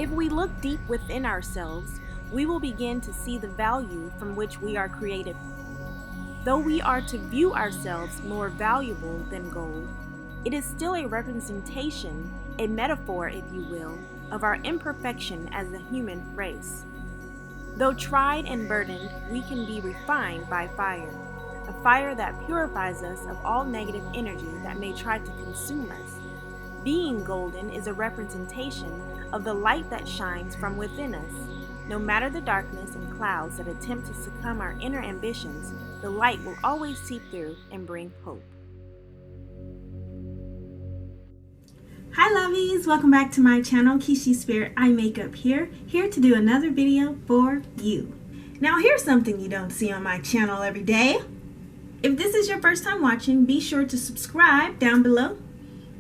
If we look deep within ourselves, we will begin to see the value from which we are created. Though we are to view ourselves more valuable than gold, it is still a representation, a metaphor, if you will, of our imperfection as a human race. Though tried and burdened, we can be refined by fire, a fire that purifies us of all negative energy that may try to consume us. Being golden is a representation of the light that shines from within us. No matter the darkness and clouds that attempt to succumb our inner ambitions, the light will always seep through and bring hope. Hi lovies, welcome back to my channel, Kishispirit iMakeup here to do another video for you. Now here's something you don't see on my channel every day. If this is your first time watching, be sure to subscribe down below,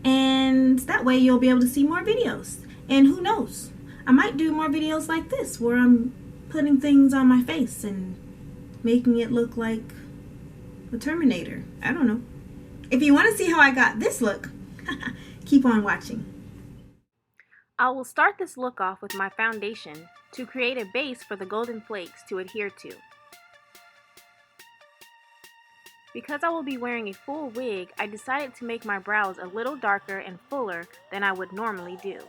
and that way you'll be able to see more videos. And who knows, I might do more videos like this where I'm putting things on my face and making it look like a Terminator. I don't know. If you want to see how I got this look, keep on watching. I will start this look off with my foundation to create a base for the golden flakes to adhere to. Because I will be wearing a full wig, I decided to make my brows a little darker and fuller than I would normally do.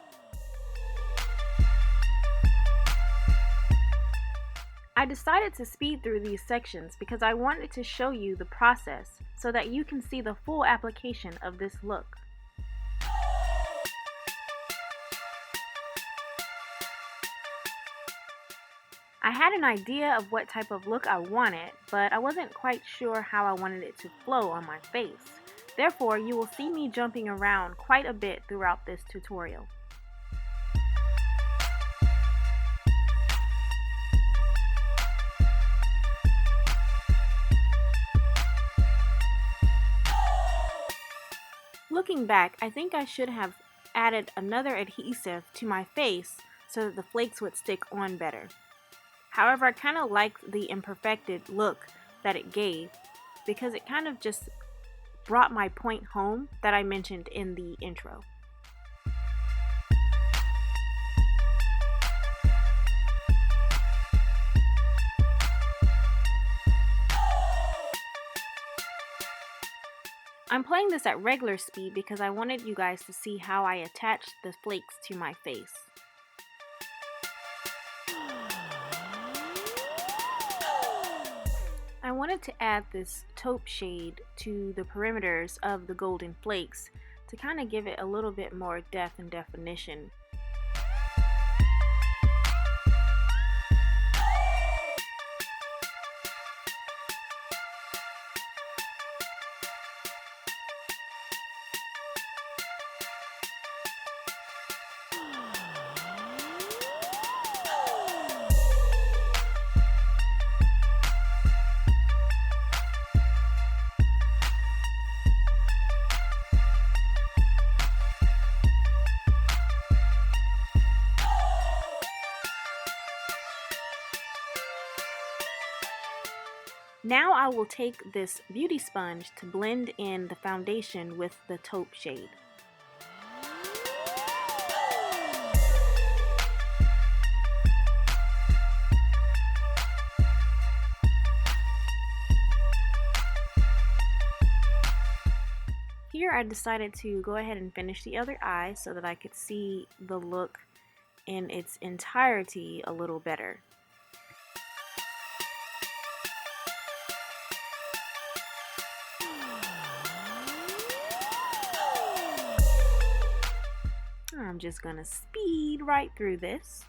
I decided to speed through these sections because I wanted to show you the process so that you can see the full application of this look. I had an idea of what type of look I wanted, but I wasn't quite sure how I wanted it to flow on my face. Therefore, you will see me jumping around quite a bit throughout this tutorial. Looking back, I think I should have added another adhesive to my face so that the flakes would stick on better. However, I kind of liked the imperfected look that it gave because it kind of just brought my point home that I mentioned in the intro. I'm playing this at regular speed because I wanted you guys to see how I attached the flakes to my face. I wanted to add this taupe shade to the perimeters of the golden flakes to kind of give it a little bit more depth and definition. Now I will take this beauty sponge to blend in the foundation with the taupe shade. Here I decided to go ahead and finish the other eye so that I could see the look in its entirety a little better. I'm just gonna speed right through this.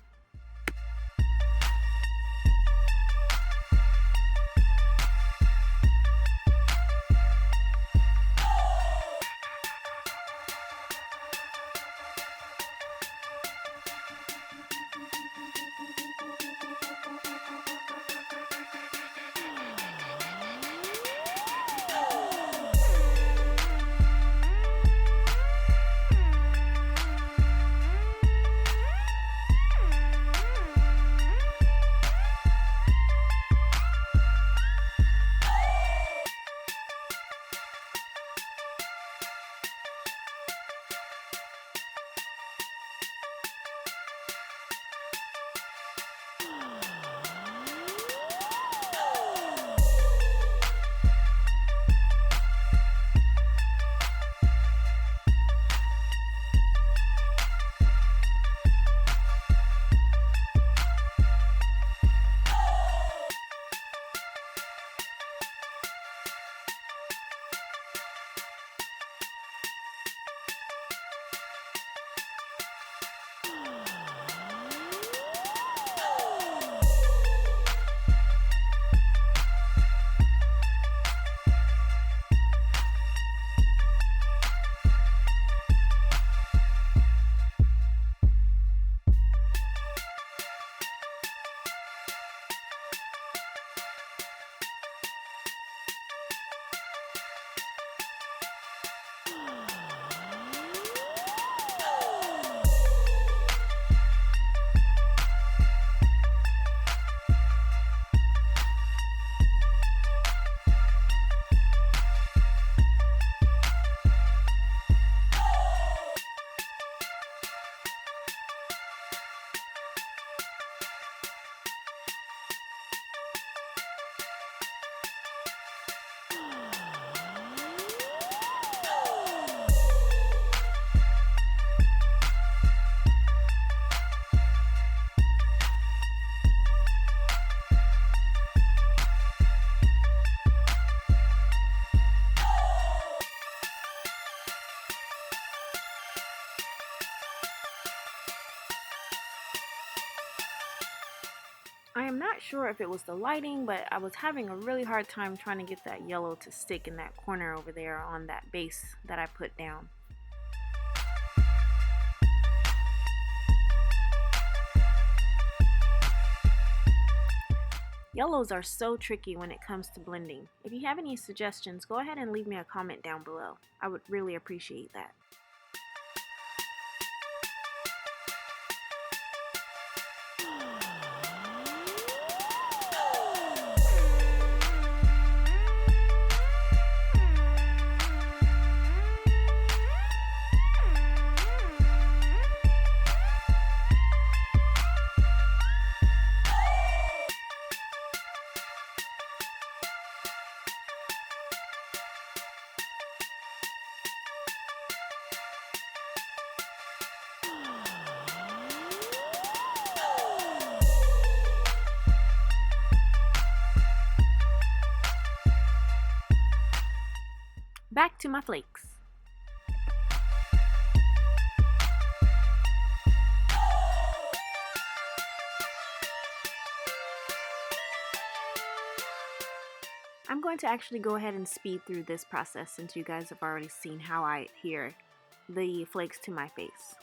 I am not sure if it was the lighting, but I was having a really hard time trying to get that yellow to stick in that corner over there on that base that I put down. Yellows are so tricky when it comes to blending. If you have any suggestions, go ahead and leave me a comment down below. I would really appreciate that. Back to my flakes. I'm going to actually go ahead and speed through this process since you guys have already seen how I adhere the flakes to my face.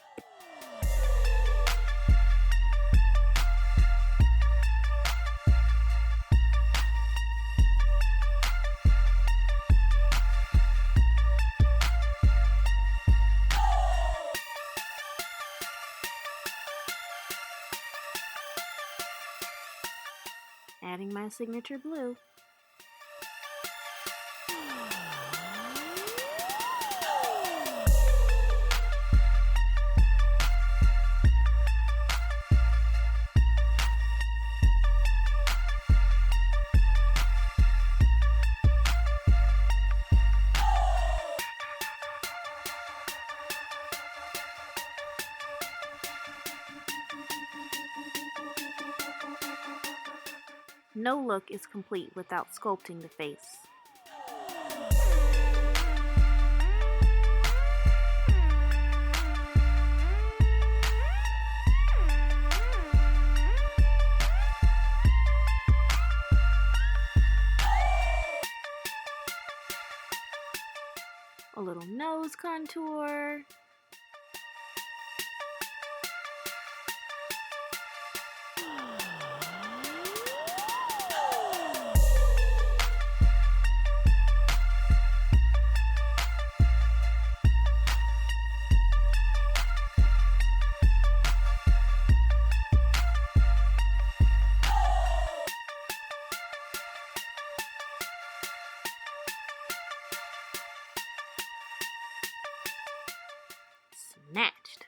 Adding my signature blue. No look is complete without sculpting the face. A little nose contour. Snatched.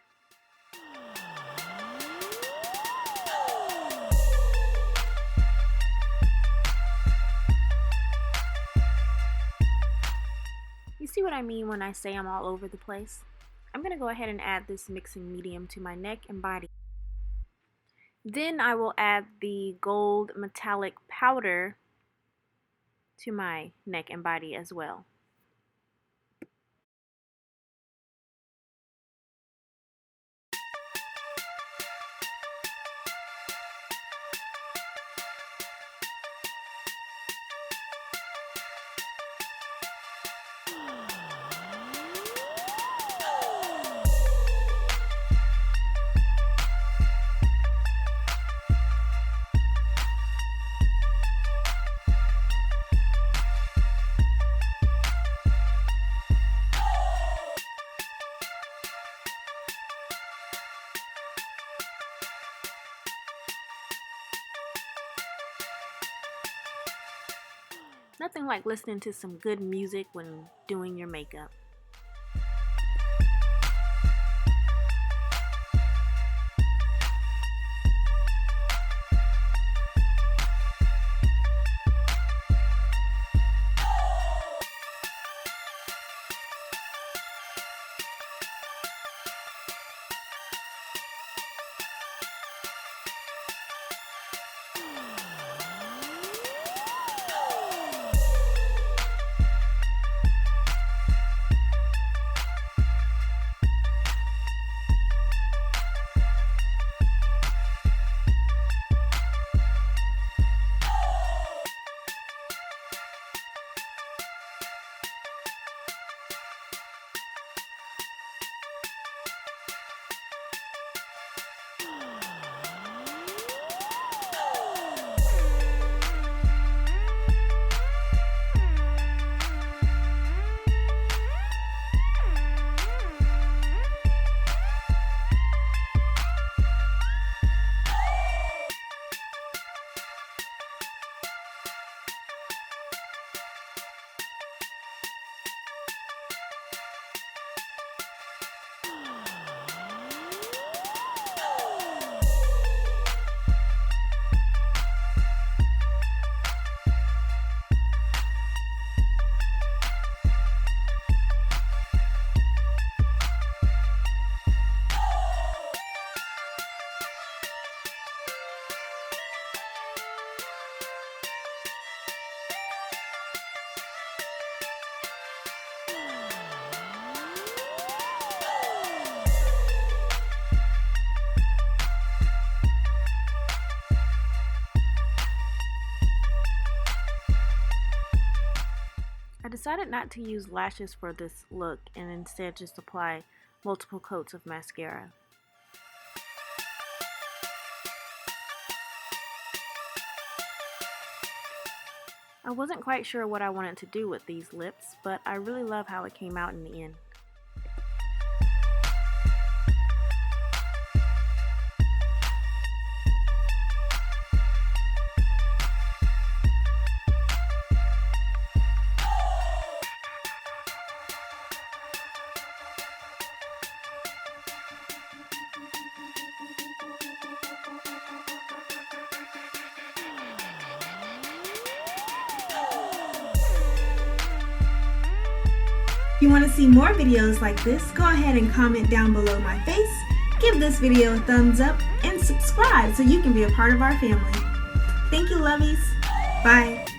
You see what I mean when I say I'm all over the place? I'm going to go ahead and add this mixing medium to my neck and body. Then I will add the gold metallic powder to my neck and body as well. Nothing like listening to some good music when doing your makeup. decided not to use lashes for this look and instead just apply multiple coats of mascara. I wasn't quite sure what I wanted to do with these lips, but I really love how it came out in the end. If you want to see more videos like this, go ahead and comment down below my face, give this video a thumbs up, and subscribe so you can be a part of our family. Thank you, lovies. Bye.